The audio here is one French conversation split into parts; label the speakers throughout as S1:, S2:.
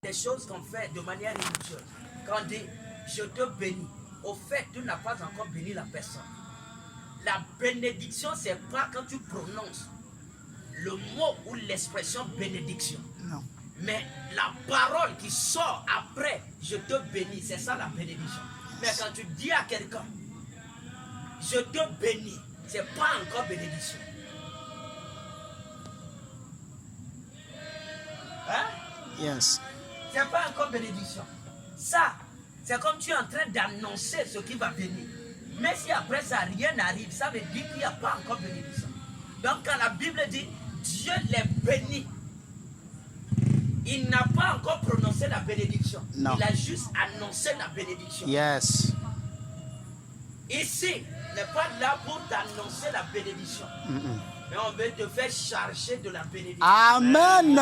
S1: des choses qu'on fait de manière religieuse. Quand on dit je te bénis, au fait, tu n'as pas encore béni la personne. La bénédiction, c'est pas quand tu prononces le mot ou l'expression bénédiction.
S2: Non.
S1: Mais la parole qui sort après je te bénis, c'est ça la bénédiction. Mais quand tu dis à quelqu'un je te bénis, c'est pas encore bénédiction. Hein?
S2: Yes.
S1: C'est pas encore bénédiction. Ça, c'est comme tu es en train d'annoncer ce qui va venir. Mais si après ça, rien n'arrive, ça veut dire qu'il n'y a pas encore bénédiction. Donc quand la Bible dit Dieu les bénit, il n'a pas encore prononcé la bénédiction.
S2: Non.
S1: Il a juste annoncé la bénédiction.
S2: Yes.
S1: Ici, n'est pas là pour t'annoncer la bénédiction. Mais on veut te faire charger de la bénédiction.
S2: Amen.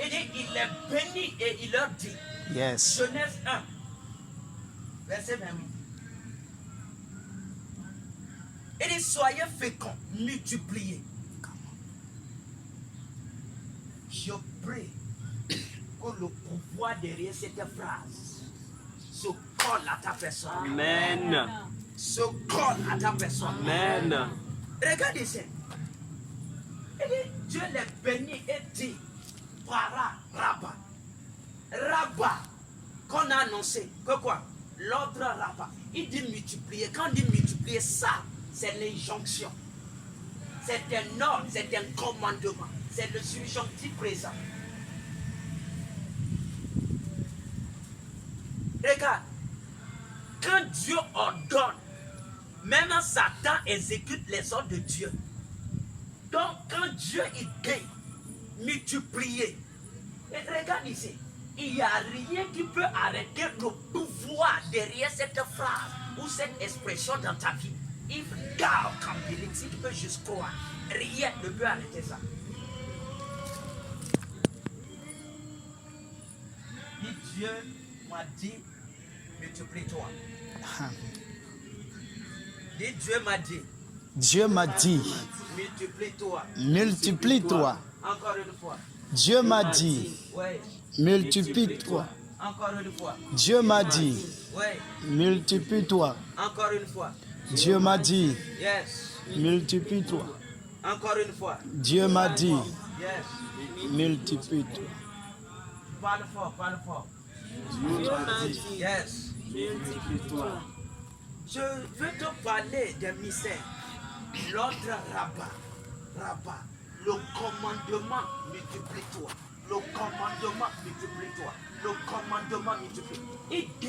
S1: Il dit, il les bénit et il leur dit,
S2: Yes.
S1: Genèse 1, verset 28. Il dit, soyez féconds, multipliez. Je prie que le pouvoir derrière cette phrase se colle à ta personne.
S3: Amen.
S1: Se colle à ta personne.
S3: Amen.
S1: Regardez ici. Il dit, Dieu les bénit et dit, para, rabat. Rabat, qu'on a annoncé, que quoi? L'ordre rabat. Il dit multiplier. Quand on dit multiplier, ça, c'est l'injonction. C'est un ordre, c'est un commandement. C'est le subjonctif présent. Regarde, quand Dieu ordonne, même Satan exécute les ordres de Dieu. Donc, quand Dieu il dit multiplier, et regarde ici, il n'y a rien qui peut arrêter le pouvoir derrière cette phrase ou cette expression dans ta vie. If God can believe, si tu peux juste croire, rien ne peut arrêter ça. Et Dieu m'a dit, multiplie-toi. Et Dieu m'a dit,
S2: Dieu m'a dit,
S1: multiplie-toi.
S2: multiplie-toi.
S1: Encore une fois.
S2: Dieu m'a dit,
S1: Ouais.
S2: multiplie-toi.
S1: Encore une fois.
S2: Dieu m'a dit,
S1: Ouais.
S2: multiplie-toi.
S1: Encore une fois.
S2: Dieu m'a dit,
S1: Yes.
S2: multiplie-toi.
S1: Encore une fois.
S2: Dieu m'a dit,
S1: Yes.
S2: multiplie-toi.
S1: Parle fort, parle fort.
S3: Dieu m'a dit,
S1: Yes.
S3: multiplie-toi.
S1: Je veux te parler des mystères. L'ordre rabat. Rabat. Le commandement multiplie-toi. Le commandement multiplie-toi. Le commandement multiplie-toi. Il dit,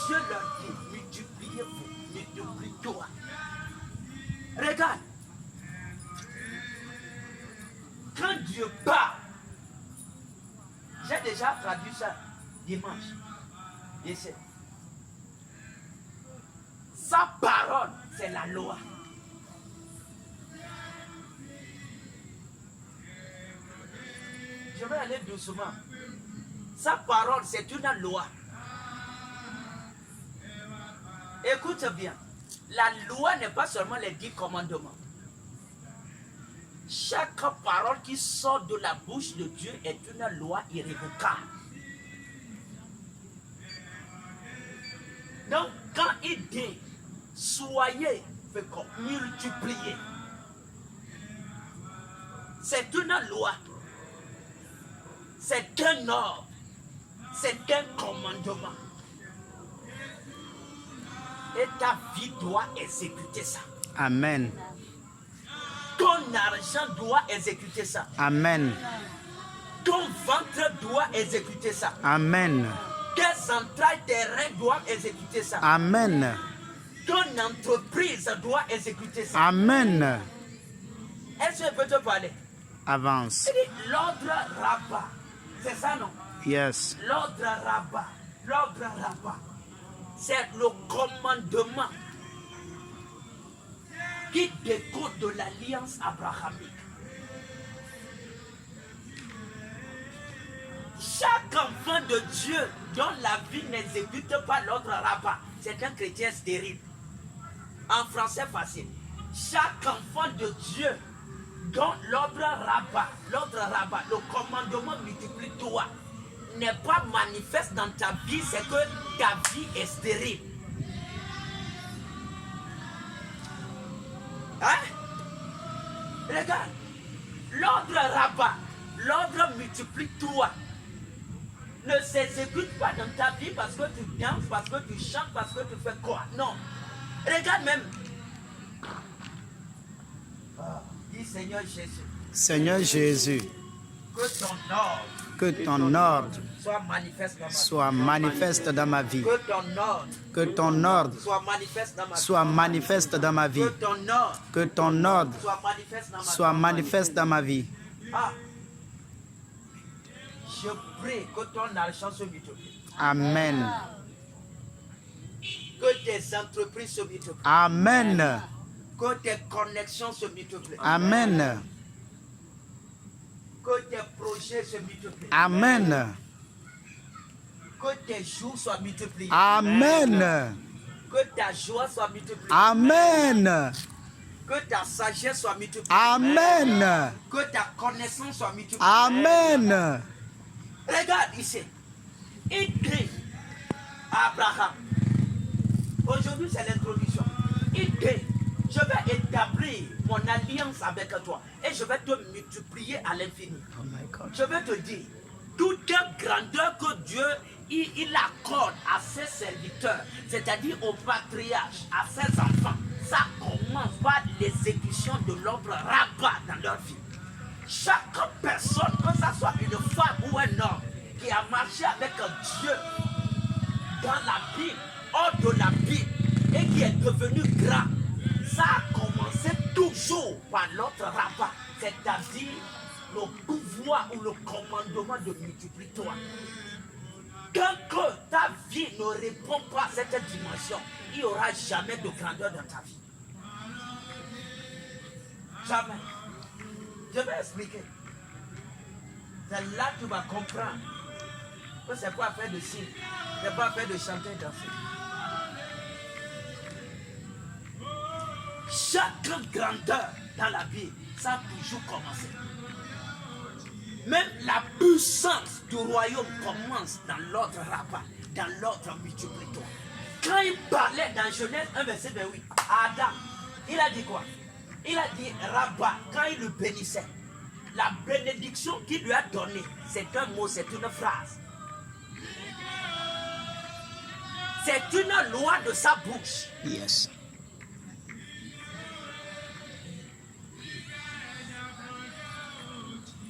S1: Dieu leur dit, multipliez-vous, multiplie-toi. Regarde. Quand Dieu parle, j'ai déjà traduit ça dimanche. Ici. Sa parole, c'est la loi. Je vais aller doucement. Sa parole, c'est une loi. Écoute bien. La loi n'est pas seulement les 10 commandements. Chaque parole qui sort de la bouche de Dieu est une loi irrévocable. Donc, quand il dit, soyez féconds, multipliez, c'est une loi. C'est un ordre. C'est un commandement. Et ta vie doit exécuter ça.
S2: Amen.
S1: Ton argent doit exécuter ça.
S2: Amen.
S1: Ton ventre doit exécuter ça.
S2: Amen.
S1: Tes entrailles, tes reins doivent exécuter ça.
S2: Amen.
S1: Ton entreprise doit exécuter ça.
S2: Amen.
S1: Est-ce que je peux te parler?
S2: Avance.
S1: Il dit l'ordre rabat. C'est ça, non?
S2: Yes.
S1: L'ordre rabat. L'ordre rabat. C'est le commandement qui découle de l'alliance abrahamique. Chaque enfant de Dieu dont la vie n'exécute pas l'ordre rabat, c'est un chrétien stérile. En français facile. Chaque enfant de Dieu dont l'ordre rabat, le commandement multiplie-toi, n'est pas manifeste dans ta vie, c'est que ta vie est stérile. Hein? Regarde, l'ordre rabat, l'ordre multiplie-toi. Ne s'exécute pas dans ta vie parce que tu danses, parce que tu chantes, parce que tu fais quoi? Non. Regarde même. Dis Seigneur Jésus.
S2: Seigneur Jésus,
S1: Que ton ordre
S2: que ton ordre
S1: soit manifeste dans ma vie.
S2: soit manifeste dans ma vie.
S1: Que ton ordre
S2: Que ton ordre
S1: soit manifeste dans ma vie.
S2: soit manifeste dans ma vie.
S1: Que ton ordre
S2: Que ton ordre
S1: soit manifeste dans ma vie.
S2: soit manifeste dans ma vie.
S1: Ah. Je prie que ton argent se multiplie.
S2: Amen.
S1: Que tes entreprises se multiplient.
S2: Amen.
S1: Que tes connexions se multiplient.
S2: Amen.
S1: Que tes projets se multiplient.
S2: Amen.
S1: Que tes jours soient multipliés.
S2: Amen.
S1: Que ta joie soit multipliée.
S2: Amen.
S1: Que ta sagesse soit multipliée.
S2: Amen.
S1: Que ta connaissance soit multipliée.
S2: Amen.
S1: Regarde ici. Il dit à Abraham. Aujourd'hui, c'est l'introduction. Il dit, je vais établir mon alliance avec toi et je vais te multiplier à l'infini.
S2: Oh my God.
S1: Je vais te dire, toute grandeur que Dieu il accorde à ses serviteurs, c'est-à-dire aux patriarches, à ses enfants, ça commence par l'exécution de l'ordre rabat dans leur vie. Chaque personne, que ce soit une femme ou un homme, qui a marché avec Dieu dans la Bible, hors de la Bible, et qui est devenu grand, ça a commencé toujours par l'autre rabat, c'est-à-dire le pouvoir ou le commandement de multiplie-toi. Tant que ta vie ne répond pas à cette dimension, il n'y aura jamais de grandeur dans ta vie. Jamais. Je vais expliquer. C'est là que tu vas comprendre que c'est pas faire de signe, c'est pas faire de chanter et danser. Chaque grandeur dans la vie, ça a toujours commencé. Même la puissance du royaume commence dans l'ordre rabat, dans l'ordre multiplicatoire. Quand il parlait dans Genèse 1, verset 28, à Adam, il a dit quoi? Il a dit rabat, quand il le bénissait. La bénédiction qu'il lui a donnée, c'est un mot, c'est une phrase. C'est une loi de sa bouche.
S2: Yes.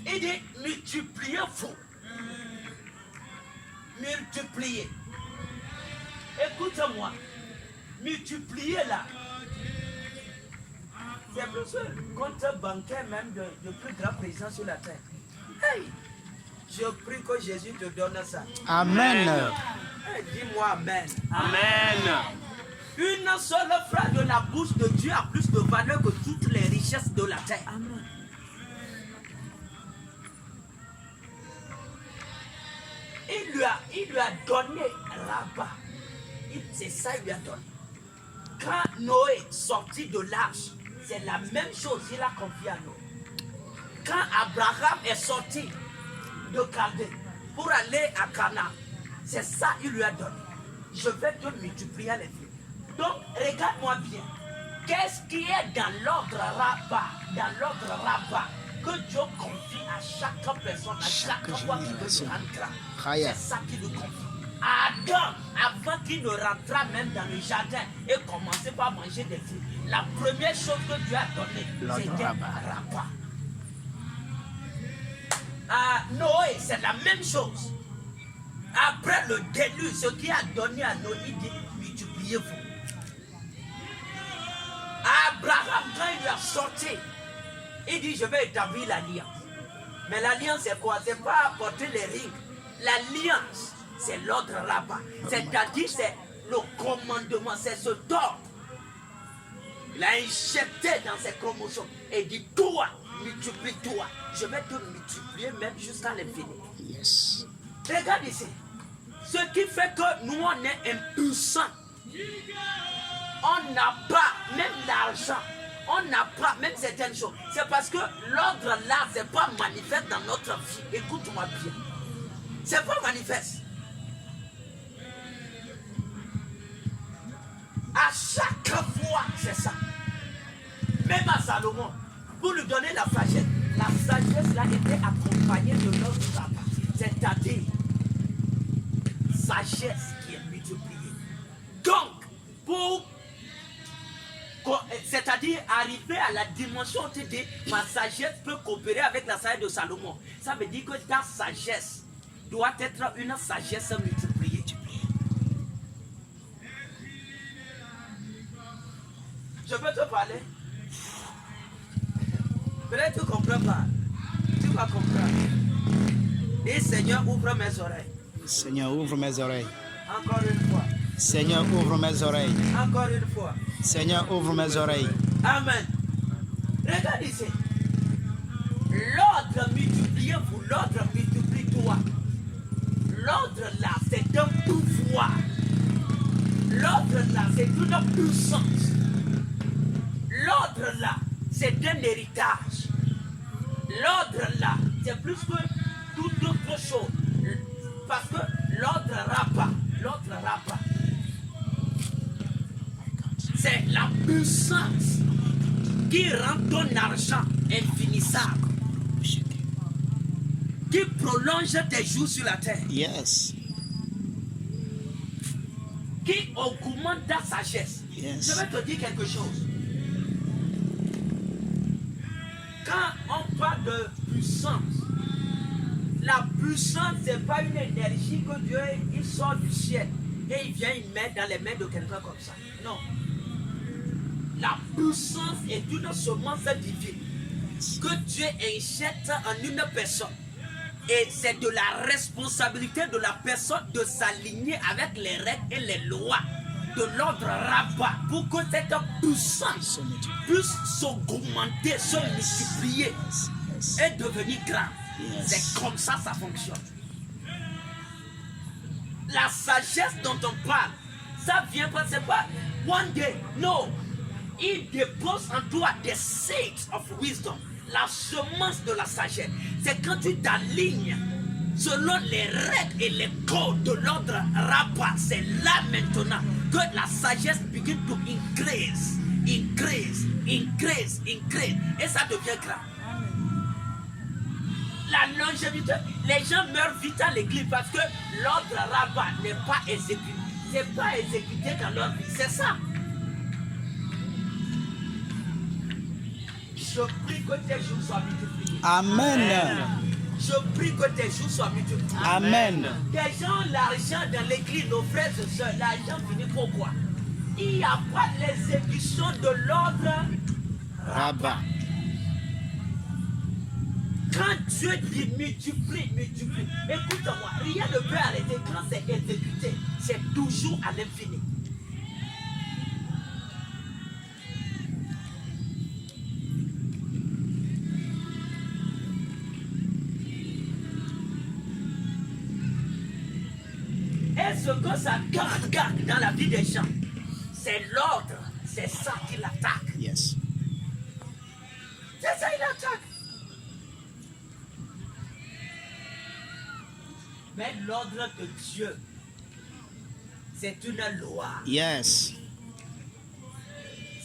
S1: Il dit multipliez-vous. Multipliez. Écoute-moi. Multipliez là. C'est plus le compte bancaire même de plus grand président sur la terre. Hey! Je prie que Jésus te donne ça.
S2: Amen.
S1: Hey, dis-moi Amen.
S3: Amen.
S1: Une seule phrase de la bouche de Dieu a plus de valeur que toutes les richesses de la terre. Amen. Il lui a donné rabat. C'est ça qu'il lui a donné. Quand Noé sortit de l'arche, c'est la même chose qu'il a confié à Noé. Quand Abraham est sorti de Chaldée pour aller à Canaan, c'est ça qu'il lui a donné. Je vais te multiplier les filles. Donc, regarde-moi bien. Qu'est-ce qui est dans l'ordre rabat, que Dieu confie à chaque personne, à chaque fois qu'il veut se rendre. C'est ça qu'il lui confie. Adam, avant qu'il ne rentrât même dans le jardin et commençait par manger des fruits, la première chose que Dieu a donnée, c'était rabat. À Noé, c'est la même chose. Après le déluge, ce qui a donné à Noé, il dit multipliez-vous. Abraham, quand il a sorti, il dit je vais établir l'alliance. Mais l'alliance c'est quoi? C'est pas apporter les rings. L'alliance, c'est l'ordre rabat. C'est-à-dire c'est le commandement, c'est ce ordre. Il a injecté dans ses chromosomes et dit toi, multiplie-toi. Je vais te multiplier même jusqu'à l'infini.
S2: Yes.
S1: Regarde ici. Ce qui fait que nous on est impuissants. On n'a pas même l'argent. On n'a pas même certaines choses. C'est parce que l'ordre là, c'est pas manifeste dans notre vie. Écoute-moi bien. C'est pas manifeste. À chaque fois, c'est ça. Même à Salomon, pour lui donner la sagesse là était accompagnée de l'autre papa. C'est-à-dire, sagesse qui est multipliée. Donc, c'est-à-dire arriver à la dimension où tu dis, ma sagesse peut coopérer avec la sagesse de Salomon. Ça veut dire que ta sagesse doit être une sagesse multipliée. Je peux te parler? Peut-être que tu ne comprends pas. Tu vas comprendre. Et Seigneur, ouvre mes oreilles.
S2: Seigneur, ouvre mes oreilles.
S1: Encore une fois.
S2: Seigneur, ouvre mes oreilles.
S1: Encore une fois.
S2: Seigneur, ouvre mes oreilles.
S1: Amen. Regarde ici. L'ordre multipliez-vous, l'ordre multiplie-toi. L'ordre là, c'est un pouvoir. L'ordre là, c'est une puissance. L'ordre là, c'est un héritage. L'ordre là, c'est plus que toute autre chose. Parce que l'ordre rabat, c'est la puissance qui rend ton argent infinissable, qui prolonge tes jours sur la terre,
S2: Yes.
S1: qui augmente ta sagesse.
S2: Yes.
S1: Je vais te dire quelque chose. Quand on parle de puissance, la puissance, ce n'est pas une énergie que Dieu il sort du ciel et il vient y mettre dans les mains de quelqu'un comme ça. Non. La puissance est une semence divine que Dieu injecte en une personne. Et c'est de la responsabilité de la personne de s'aligner avec les règles et les lois de l'ordre rabat pour que cette puissance puisse s'augmenter, se multiplier et devenir grande.
S2: Yes.
S1: C'est comme ça ça fonctionne. La sagesse dont on parle, ça vient pas, c'est pas one day, non. Il dépose en toi des seeds of wisdom, la semence de la sagesse. C'est quand tu t'alignes selon les règles et les codes de l'ordre rabat. C'est là maintenant que la sagesse begin to increase. Et ça devient grand. La longévité, les gens meurent vite à l'église parce que l'ordre rabat n'est pas exécuté. C'est pas exécuté dans leur vie, c'est ça. Je prie que tes jours soient multipliés.
S2: Amen.
S1: Je prie que tes jours soient multipliés.
S2: Amen.
S1: Des gens ont l'argent dans l'église, nos frères et sœurs, l'argent finit pourquoi? Il n'y a pas l'exécution de l'ordre
S2: Rabat.
S1: Quand Dieu dit multiplie, écoute-moi, rien ne peut arrêter quand c'est exécuté. C'est toujours à l'infini. Et ce que ça garde dans la vie des gens, c'est l'ordre, c'est ça qui l'attaque.
S2: Yes.
S1: C'est ça, il attaque. Mais l'ordre de Dieu, c'est une loi.
S2: Yes.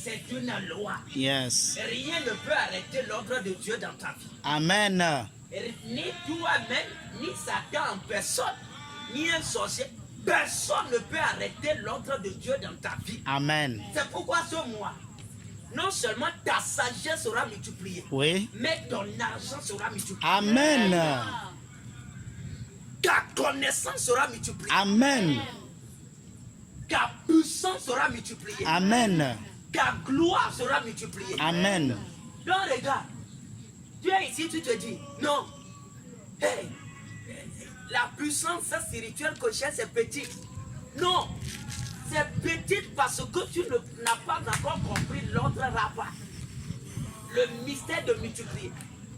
S1: C'est une loi.
S2: Yes.
S1: Rien ne peut arrêter l'ordre de Dieu dans ta vie.
S2: Amen.
S1: Et ni toi-même, ni Satan en personne, ni un sorcier, personne ne peut arrêter l'ordre de Dieu dans ta vie.
S2: Amen.
S1: C'est pourquoi ce mois, non seulement ta sagesse sera multipliée,
S2: Oui.
S1: mais ton argent sera multiplié.
S2: Amen.
S1: Ta connaissance sera multipliée.
S2: Amen.
S1: Ta puissance sera multipliée.
S2: Amen.
S1: Ta gloire sera multipliée.
S2: Amen.
S1: Donc regarde, tu es ici, tu te dis, non, hey, la puissance spirituelle que j'ai, c'est petite. Non, c'est petite parce que tu n'as pas encore compris l'ordre rabat. Le mystère de multiplier.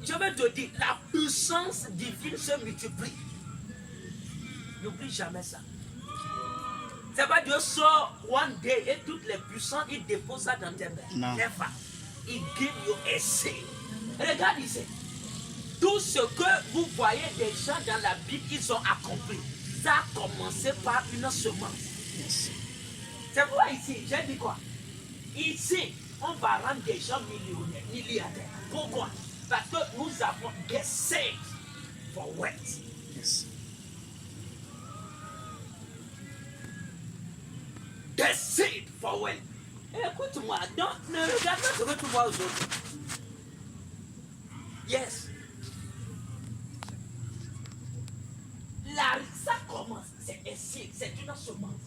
S1: Je vais te dire, la puissance divine se multiplie. N'oublie jamais ça. C'est pas Dieu sort one day et toutes les puissances, il dépose ça dans tes mains.
S2: Non.
S1: Never. Il give you a say. Regarde ici. Tout ce que vous voyez des gens dans la Bible, ils ont accompli. Ça a commencé par une semence.
S2: Yes.
S1: C'est pourquoi ici, j'ai dit quoi? Ici, on va rendre des gens millionnaires, milliardaires. Pourquoi? Parce que nous avons des seeds for wealth.
S2: Yes.
S1: Des seeds for wealth. Écoute-moi, ne regarde pas ce que tu vois aujourd'hui. Yes. Ça commence, c'est un seed, c'est une semence.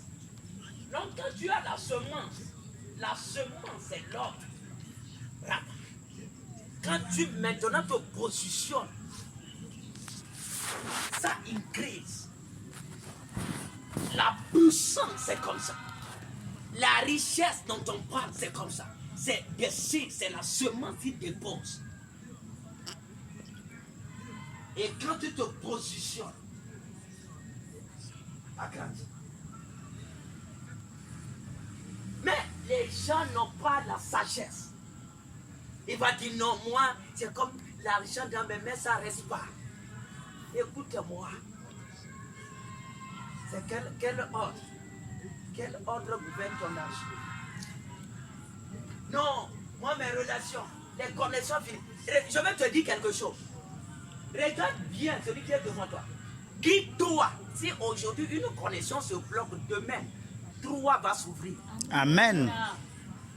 S1: Donc quand tu as la semence c'est l'ordre. Quand tu maintenant te positionnes, ça increase. La puissance, c'est comme ça. La richesse dont on parle, c'est comme ça. C'est des seeds, c'est la semence qui dépose. Et quand tu te positionnes, agrandis. Mais les gens n'ont pas la sagesse. Il va dire non, moi, c'est comme l'argent dans mes mains, ça ne reste pas. Écoute-moi. C'est quel ordre? Quel ordre gouverne ton argent? Non, moi, mes relations, les connexions finies. Je vais te dire quelque chose. Regarde bien celui qui est devant toi. Dis-toi, si aujourd'hui une connexion se bloque, demain, trois va s'ouvrir.
S2: Amen.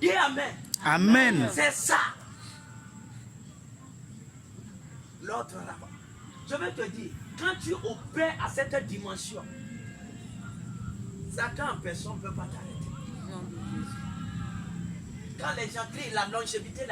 S1: Dis Amen.
S2: Amen.
S1: C'est ça. L'autre là-bas. Je vais te dire, quand tu opères à cette dimension, Satan en personne ne peut pas t'arrêter. Quand les gens crient la longévité,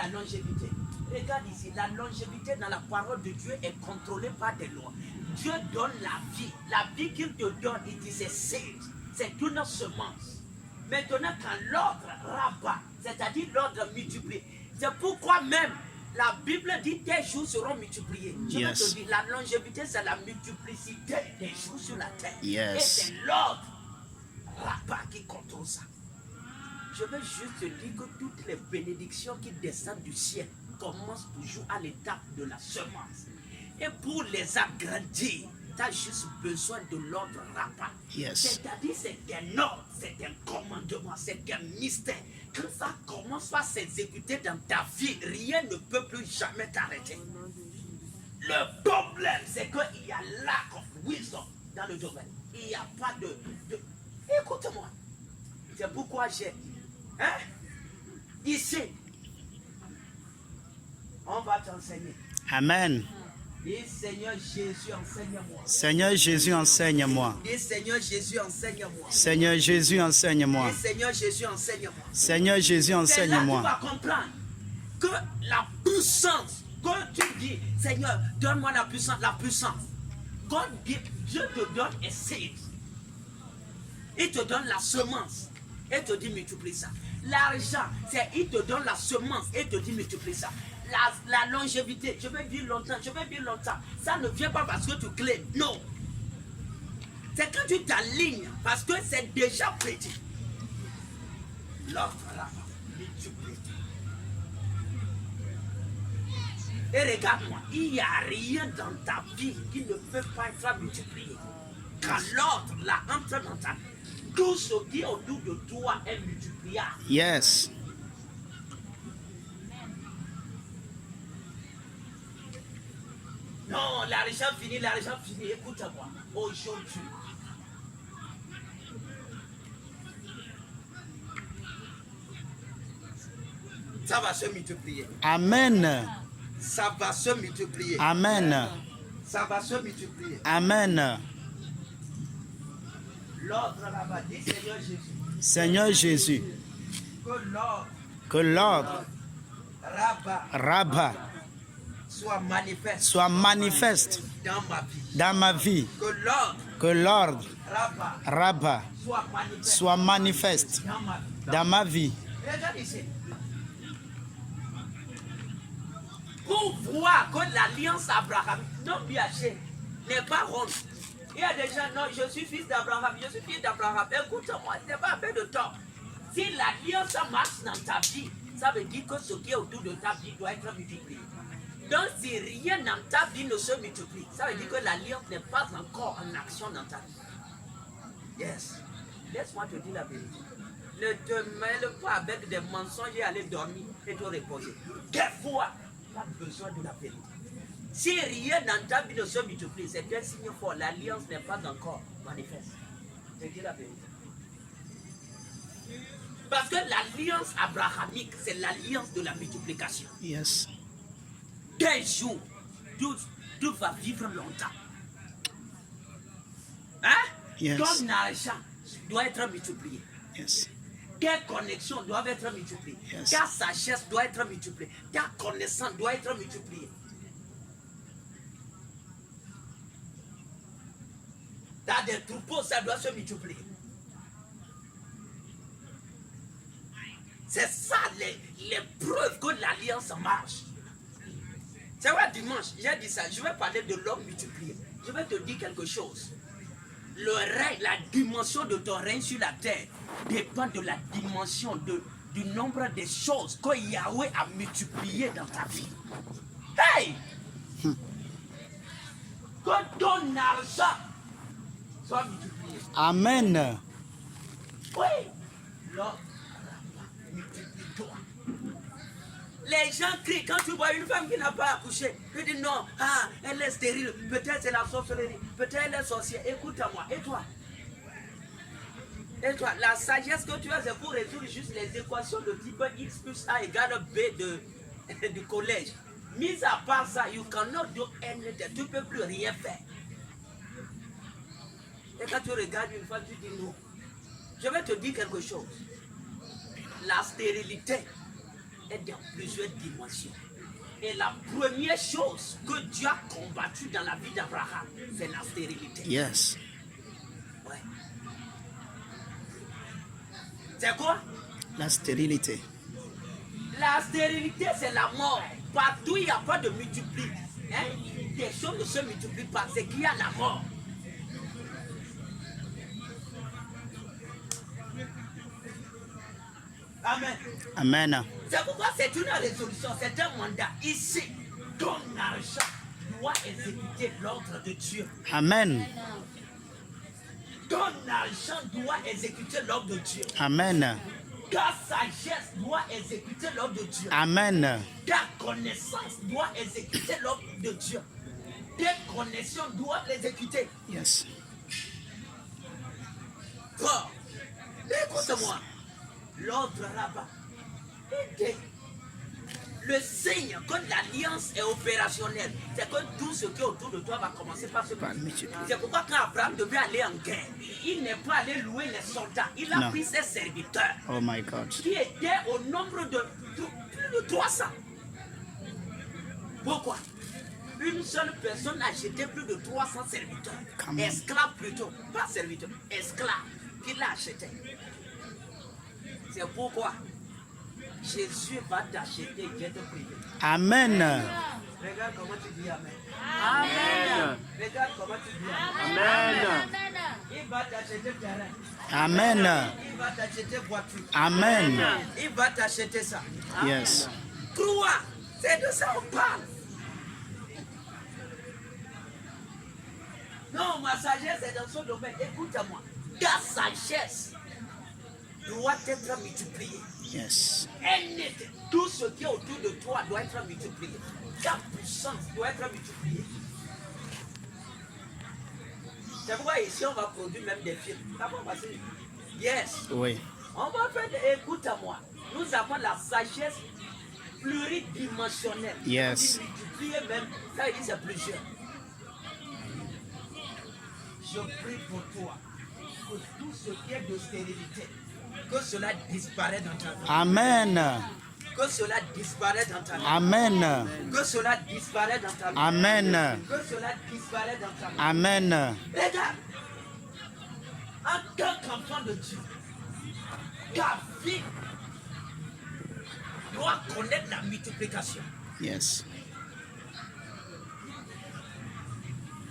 S1: regarde ici, la longévité dans la parole de Dieu est contrôlée par des lois. Dieu donne la vie. La vie qu'il te donne, il dit c'est une semence. Maintenant, quand l'ordre rabat, c'est-à-dire l'ordre multiplié, c'est pourquoi même la Bible dit tes jours seront multipliés. Je vais te dire, la longévité, c'est la multiplicité des jours sur la terre.
S2: Yes.
S1: Et c'est l'ordre rabat qui contrôle ça. Je veux juste te dire que toutes les bénédictions qui descendent du ciel commencent toujours à l'étape de la semence. Et pour les agrandir, tu as juste besoin de l'ordre rabat.
S2: Yes.
S1: C'est-à-dire, c'est un ordre, c'est un commandement, c'est un mystère. Quand ça commence à s'exécuter dans ta vie, rien ne peut plus jamais t'arrêter. Le problème, c'est qu'il y a lack of wisdom dans le domaine. Il n'y a pas de... Écoute-moi. C'est pourquoi j'ai... Hein? Ici, on va t'enseigner.
S2: Amen.
S1: Dis Seigneur Jésus, enseigne-moi.
S2: Seigneur Jésus, enseigne-moi.
S1: Dis Seigneur Jésus, enseigne-moi.
S2: Seigneur Jésus, enseigne-moi.
S1: Dis Seigneur Jésus, enseigne-moi.
S2: Seigneur Jésus,
S1: C'est là que tu
S2: enseigne-moi.
S1: vas comprendre que la puissance, quand tu dis Seigneur, donne-moi la puissance, quand Dieu te donne un seed, il te donne la semence et te dit multiplie ça. L'argent, c'est il te donne la semence et te dit multiplie ça. La longévité, je vais vivre longtemps, ça ne vient pas parce que tu claimes, non. C'est quand tu t'alignes, parce que c'est déjà prédit. L'autre là, multiplie. Et regarde-moi, il n'y a rien dans ta vie qui ne peut pas être multiplié. Quand l'autre là entre dans ta vie, tout ce qui est autour de toi est multipliable.
S2: Yes.
S1: Non, l'argent fini, écoute-moi. Aujourd'hui, ça va se multiplier.
S2: Amen.
S1: Ça va se multiplier.
S2: Amen.
S1: Ça va se multiplier.
S2: Amen.
S1: L'ordre là-bas dit Seigneur Jésus.
S2: Seigneur Jésus,
S1: Que l'ordre
S2: Rabat
S1: soit manifeste
S2: dans ma vie.
S1: Que l'ordre
S2: Que l'ordre Rabat soit manifeste dans ma vie.
S1: Regarde ici. Pour voir que l'alliance Abraham, non biaché, n'est pas ronde. Il y a des gens, non, je suis fils d'Abraham, Écoute-moi, ce n'est pas fait de tort. Si l'alliance marche dans ta vie, ça veut dire que ce qui est autour de ta vie doit être multiplié. Donc, si rien dans ta vie ne se multiplie, ça veut dire que l'alliance n'est pas encore en action dans ta vie. Yes. Laisse-moi te dire la vérité. Ne te mêle pas avec des mensonges et aller dormir et te reposer. Des fois, tu as besoin de la vérité. Si rien dans ta vie ne se multiplie, c'est un signe fort. L'alliance n'est pas encore manifeste. Je dis la vérité. Parce que l'alliance abrahamique, c'est l'alliance de la multiplication.
S2: Yes.
S1: D'un jour, tout va vivre longtemps. Hein?
S2: Yes.
S1: Ton argent doit être multiplié.
S2: Yes.
S1: Tes connexions doivent être multipliées.
S2: Yes.
S1: Ta sagesse doit être multipliée. Ta connaissance doit être multipliée. T'as des troupeaux, ça doit se multiplier. C'est ça les preuves que l'alliance marche. C'est vrai, dimanche, j'ai dit ça. Je vais parler de l'homme multiplié. Je vais te dire quelque chose. Le règne, la dimension de ton règne sur la terre dépend de la dimension du nombre de choses que Yahweh a multipliées dans ta vie. Hey! Que ton argent soit multiplié.
S2: Amen.
S1: Oui. L'homme, multiplie-toi. Les gens crient quand tu vois une femme qui n'a pas accouché. Tu dis non, elle est stérile. Peut-être c'est la sorcellerie. Peut-être elle est sorcière. Écoute-moi. Et toi? Et toi, la sagesse que tu as, c'est pour résoudre juste les équations de type X plus A égale B du collège. Mis à part ça, you cannot do anything. Tu ne peux plus rien faire. Et quand tu regardes une femme, tu dis non. Je vais te dire quelque chose. La stérilité est dans plusieurs dimensions. Et la première chose que Dieu a combattue dans la vie d'Abraham, c'est la stérilité.
S2: Yes.
S1: Ouais. C'est quoi?
S2: La stérilité.
S1: La stérilité, c'est la mort. Partout, il n'y a pas de multiplie. Hein? Des choses ne se multiplient pas, c'est qu'il y a la mort. Amen.
S2: Amen.
S1: C'est pourquoi c'est une résolution, c'est un mandat. Ici, ton argent doit exécuter l'ordre de Dieu.
S2: Amen.
S1: Ton argent doit exécuter l'ordre de Dieu.
S2: Amen.
S1: Ta sagesse doit exécuter l'ordre de Dieu.
S2: Amen.
S1: Ta connaissance doit exécuter l'ordre de Dieu. Tes connexions doivent l'exécuter.
S2: Yes.
S1: Fort. Écoute-moi. L'ordre là-bas. Le signe que l'alliance est opérationnelle, c'est que tout ce qui est autour de toi va commencer par se multiplier. C'est pourquoi quand Abraham devait aller en guerre, il n'est pas allé louer les soldats. Il a pris ses serviteurs.
S2: Oh my God.
S1: Qui étaient au nombre de plus de 300. Pourquoi? Une seule personne a jeté plus de 300 serviteurs. Esclaves plutôt. Pas serviteurs. Esclaves. Qu'il a acheté. C'est pourquoi Jésus va t'acheter et je te prie.
S2: Amen.
S1: Regarde comment tu dis Amen.
S3: Amen.
S1: Regarde comment tu dis Amen.
S3: Amen.
S1: Il va t'acheter terrain.
S2: Amen.
S1: Il va t'acheter voiture.
S2: Amen.
S1: Il va t'acheter ça.
S2: Yes.
S1: Crois. C'est de ça qu'on parle. Non, ma sagesse est dans son domaine. Écoute-moi. Ta sagesse doit être multipliée.
S2: Yes.
S1: Tout ce qui est autour de toi doit être multiplié. Ta puissance doit être multipliée. C'est pourquoi ici on va produire même des films. Ça va passer. Yes.
S2: Oui.
S1: On va faire écoute-moi. Nous avons la sagesse pluridimensionnelle.
S2: Yes.
S1: On dit multiplier même, ça veut dire c'est plusieurs. Je prie pour toi que tout ce qui est de stérilité, que cela disparaisse dans ta vie.
S2: Amen.
S1: Que cela disparaisse dans ta vie.
S2: Amen.
S1: Que cela disparaisse dans ta vie.
S2: Amen.
S1: Que cela disparaisse dans ta vie.
S2: Amen.
S1: Regarde, en tant qu'enfant de Dieu, ta vie doit connaître la multiplication.
S2: Yes.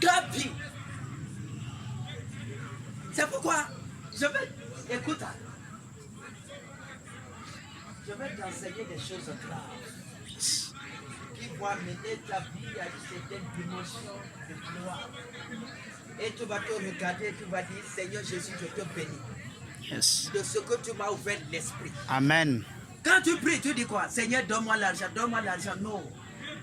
S1: Ta vie. C'est pourquoi je vais, écoute, je vais t'enseigner des choses graves qui vont amener ta vie à une certaine dimension de gloire. Et tu vas te regarder, tu vas dire, Seigneur Jésus, je te bénis.
S2: Yes.
S1: De ce que tu m'as ouvert l'esprit.
S2: Amen.
S1: Quand tu pries, tu dis quoi? Seigneur, donne-moi l'argent, donne-moi l'argent. Non.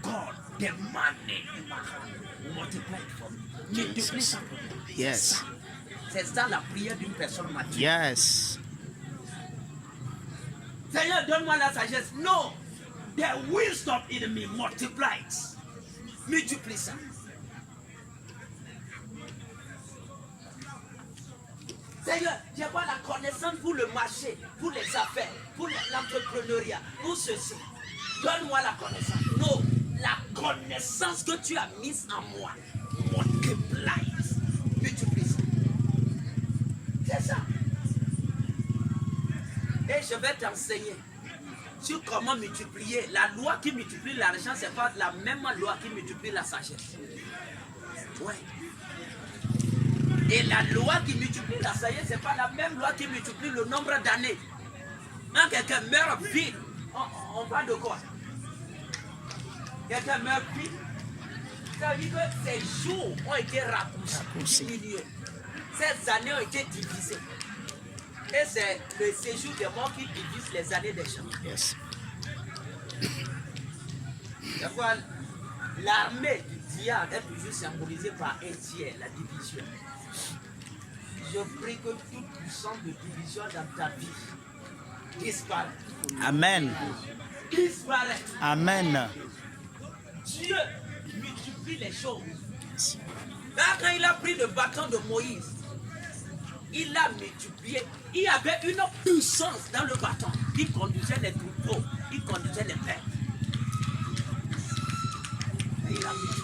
S1: God, the money in my hand, multiply it for me. Multiplie ça pour moi.
S2: Yes.
S1: C'est ça la prière d'une personne mature.
S2: Yes.
S1: Seigneur, donne-moi la sagesse. Non. The wisdom in me multiplies. Multiplie ça. Seigneur, j'ai pas la connaissance pour le marché, pour les affaires, pour l'entrepreneuriat, pour ceci. Donne-moi la connaissance. Non, la connaissance que tu as mise en moi, multiplie. Multiplie ça. C'est ça. Et je vais t'enseigner sur comment multiplier. La loi qui multiplie l'argent, ce n'est pas la même loi qui multiplie la sagesse. Ouais. Et la loi qui multiplie la sagesse, ce n'est pas la même loi qui multiplie le nombre d'années. Quand quelqu'un meurt vite, on parle de quoi? Quelqu'un meurt vite, ça veut dire que ces jours ont été raccourcis, diminués. Ces années ont été divisées. Et c'est le séjour des morts qui divise les années des gens.
S2: Yes.
S1: L'armée du diable est toujours symbolisée par un tiers, la division. Je prie que toute puissance de division dans ta vie disparaît.
S2: Amen.
S1: Disparaît.
S2: Amen.
S1: Dieu multiplie les choses. Quand il a pris le bâton de Moïse, il l'a multiplié. Il y avait une puissance dans le bâton. Il conduisait les troupeaux, il conduisait les pères. Et il a multiplié.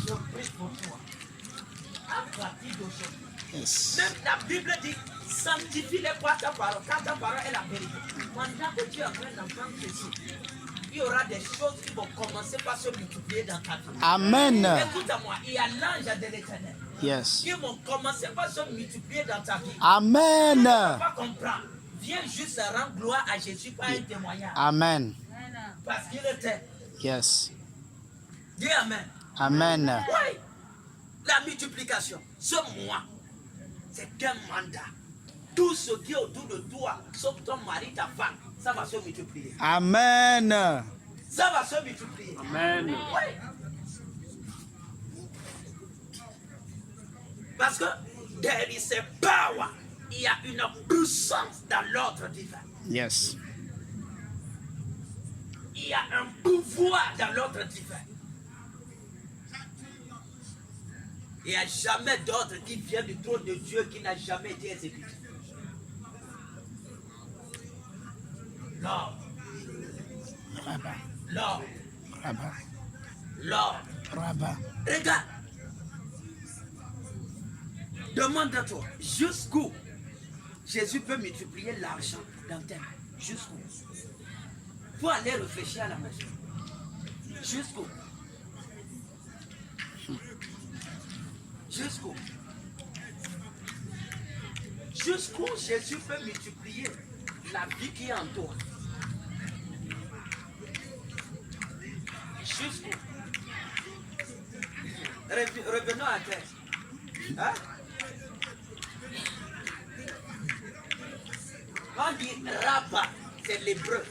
S1: Je prie pour toi. À partir d'aujourd'hui.
S2: Yes.
S1: Même la Bible dit, sanctifie-les par ta parole, car ta parole est la vérité. Pendant que tu es en train d'entendre ceci, il y aura des choses qui vont commencer par se multiplier dans ta vie.
S2: Amen.
S1: Écoute-moi, il y a l'ange de l'éternel
S2: Yes.
S1: qui vont commencer par se multiplier dans ta vie.
S2: Amen.
S1: Tu ne vas pas comprendre. Viens juste rendre gloire à Jésus par un témoignage.
S2: Amen.
S1: Parce qu'il était.
S2: Yes.
S1: Dis Amen.
S2: Amen.
S1: Oui. La multiplication, ce mois, c'est un mandat. Tout ce qui est autour de toi, sauf ton mari, ta femme, ça va se multiplier.
S2: Amen.
S1: Ça va se multiplier.
S3: Amen.
S1: Oui. Parce que there is a power. Il y a une puissance dans l'ordre divin.
S2: Yes.
S1: Il y a un pouvoir dans l'ordre divin. Il n'y a jamais d'ordre qui vient du trône de Dieu qui n'a jamais été exécuté. L'ordre.
S2: Rabba.
S1: L'ordre.
S2: Rabba.
S1: L'ordre.
S2: Rabba.
S1: Regarde. Demande-toi jusqu'où Jésus peut multiplier l'argent dans ta vie. Jusqu'où? Il faut aller réfléchir à la maison. Jusqu'où? Jusqu'où? Jusqu'où Jésus peut multiplier la vie qui est en toi? Jusqu'où? Revenons à terre. Hein? On dit Rabba, c'est l'hébreu.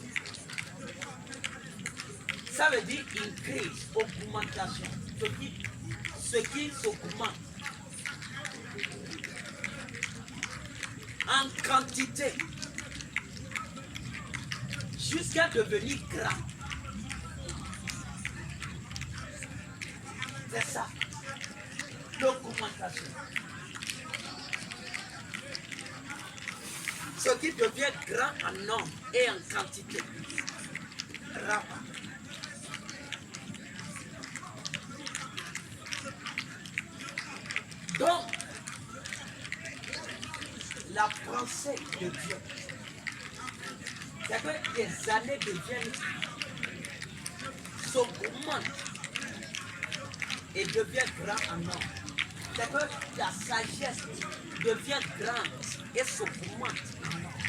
S1: Ça veut dire increase, augmentation. Ce qui s'augmente en quantité jusqu'à devenir grand. C'est ça, l'augmentation. Ce qui devient grand en nombre et en quantité. Rabba. Donc, la pensée de Dieu, c'est que les années deviennent, s'augmentent et deviennent grands en nombre. C'est que la sagesse devient grande et s'augmente en nombre.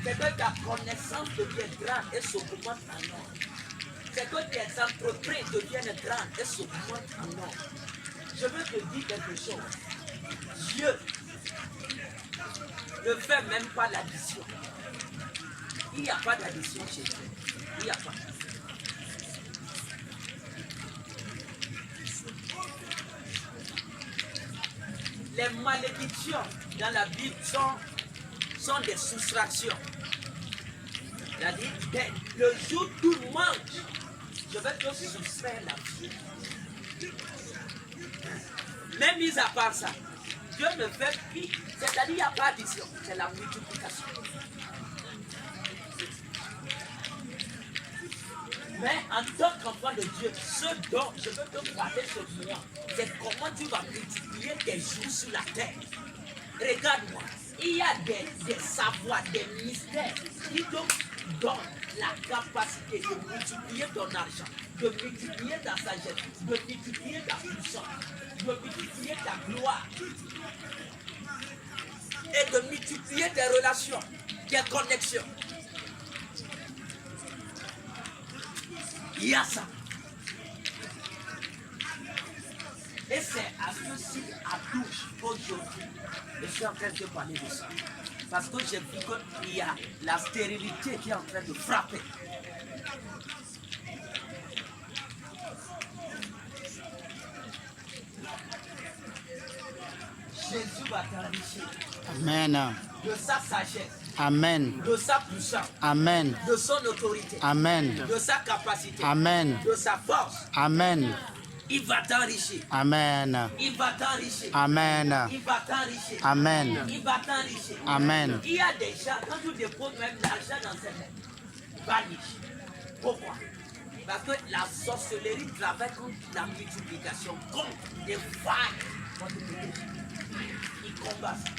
S1: C'est que ta connaissance devient grande et s'augmente en nombre. C'est que tes entreprises deviennent grandes et s'augmentent en nombre. Je veux te dire quelque chose. Dieu ne fait même pas l'addition. Il n'y a pas d'addition chez Dieu. Il n'y a pas. Les malédictions dans la Bible sont des soustractions. C'est-à-dire, le jour où tu manges, je vais te soustraire la vie. Mais mis à part ça, Dieu me fait pire. C'est-à-dire, il n'y a pas d'addition, c'est la multiplication. Mais en tant qu'enfant de Dieu, ce dont je veux te parler ce mois, c'est comment tu vas multiplier tes jours sur la terre. Regarde-moi, il y a des savoirs, des mystères qui te donnent la capacité de multiplier ton argent, de multiplier ta sagesse, de multiplier ta puissance, de multiplier ta gloire et de multiplier tes relations, tes connexions. Il y a ça. Et c'est à ceci à touche aujourd'hui. Je suis en train de parler de ça. Parce que j'ai vu qu'il y a la stérilité qui est en train de frapper. Jésus va t'enrichir.
S2: Amen.
S1: De sa sagesse.
S2: Amen.
S1: De sa puissance.
S2: Amen.
S1: De son autorité.
S2: Amen.
S1: De sa capacité.
S2: Amen.
S1: De sa force.
S2: Amen.
S1: Il va t'enrichir.
S2: Amen.
S1: Il va t'enrichir.
S2: Amen.
S1: Il va t'enrichir.
S2: Amen.
S1: Il va t'enrichir.
S2: Amen.
S1: Il y a des gens, quand tu déposes même l'argent dans ses mains, vanish. Pourquoi? Parce que la sorcellerie travaille contre la multiplication, contre les failles. Il combat ça.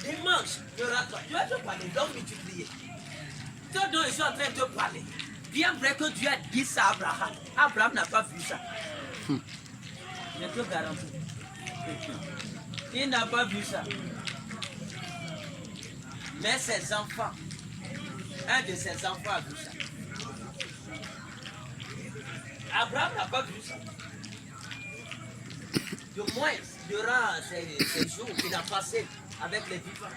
S1: Dimanche, tu vas te parler, donc multiplier. Ce dont je suis en train de te parler, bien vrai que Dieu a dit ça à Abraham. Abraham n'a pas vu ça. Je te garantis. Il n'a pas vu ça. Mais ses enfants, un de ses enfants a vu ça. Abraham n'a pas vu ça. Du moins, durant ces jours qu'il a passé avec les vivants.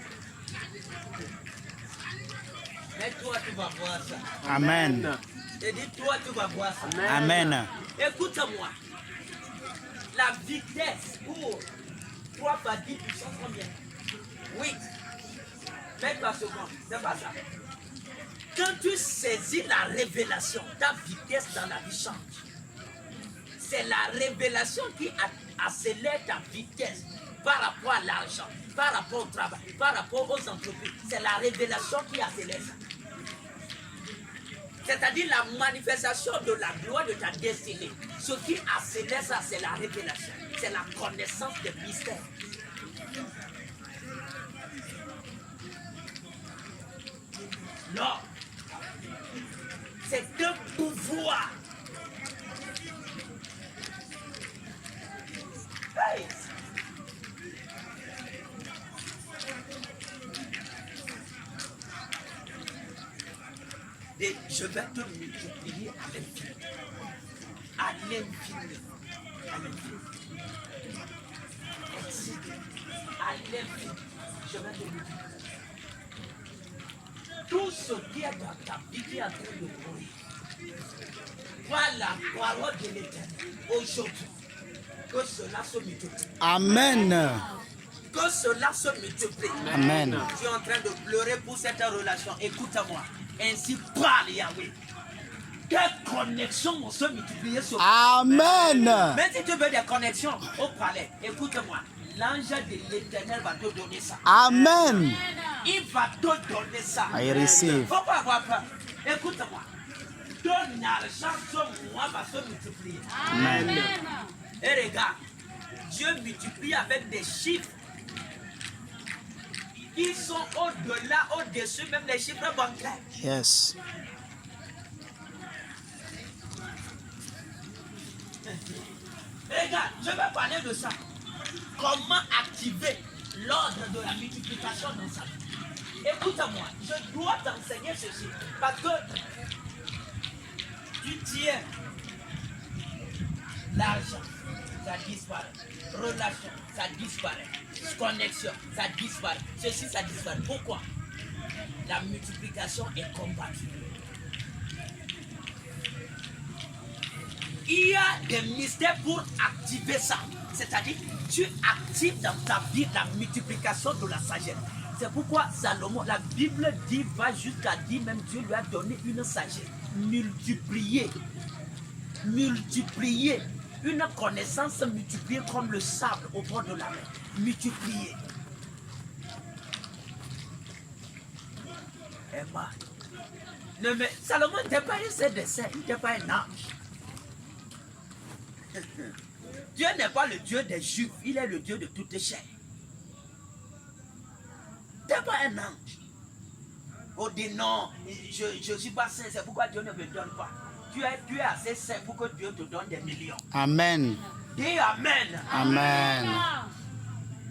S1: Mais toi, tu vas voir ça.
S2: Amen.
S1: Et dis, toi, tu vas voir ça.
S2: Amen.
S1: Écoute-moi. La vitesse pour 3 par 10 puissance combien? 8 mètres par seconde. C'est pas ça. Quand tu saisis la révélation, ta vitesse dans la vie change. C'est la révélation qui accélère ta vitesse par rapport à l'argent, par rapport au travail, par rapport aux entreprises. C'est la révélation qui accélère ça. C'est-à-dire la manifestation de la gloire de ta destinée. Ce qui accélère ça, c'est la révélation. C'est la connaissance des mystères. Non. C'est un pouvoir. Hey. Et je vais te multiplier à l'infini. À l'infini. À l'infini. À l'infini. Je vais te multiplier. Tout ce qui est dans ta vie qui est en train de mourir. Par la parole de l'Éternel. Aujourd'hui. Que cela se multiplie.
S2: Amen.
S1: Que cela se multiplie.
S2: Amen.
S1: Tu es en train de pleurer pour cette relation. Écoute-moi. Ainsi parle Yahweh. Tes connexions vont se multiplier sur
S2: Amen.
S1: Mais si tu veux des connexions au palais, écoute-moi. L'ange de l'Éternel va te donner ça.
S2: Amen.
S1: Il va te donner ça.
S2: I receive.
S1: Faut pas avoir peur. Écoute-moi. Ton argent sur moi va se multiplier.
S2: Amen.
S1: Et regarde, Dieu multiplie avec des chiffres qui sont au-delà, au-dessus, même les chiffres bancaires.
S2: Yes.
S1: Regarde, je vais parler de ça. Comment activer l'ordre de la multiplication dans sa vie. Écoute-moi, je dois t'enseigner ceci. Parce que tu tiens l'argent, ça disparaît. Relation, ça disparaît. Connexion, ça disparaît. Ceci, ça disparaît. Pourquoi? La multiplication est combattue. Il y a des mystères pour activer ça. C'est-à-dire, tu actives dans ta vie la multiplication de la sagesse. C'est pourquoi Salomon, la Bible dit, va jusqu'à dire, même Dieu lui a donné une sagesse. Multiplier. Multiplier. Une connaissance multipliée comme le sable au bord de la mer. Multiplier. Emma. Non, mais Salomon n'était pas un seul dessin, il n'était pas un ange. Dieu n'est pas le Dieu des Juifs, il est le Dieu de toute chair. Tu n'es pas un ange. On dit non, je ne suis pas saint, c'est pourquoi Dieu ne me donne pas. Tu es assez saint pour que Dieu te donne des millions.
S2: Amen.
S1: Dis Amen.
S2: Amen.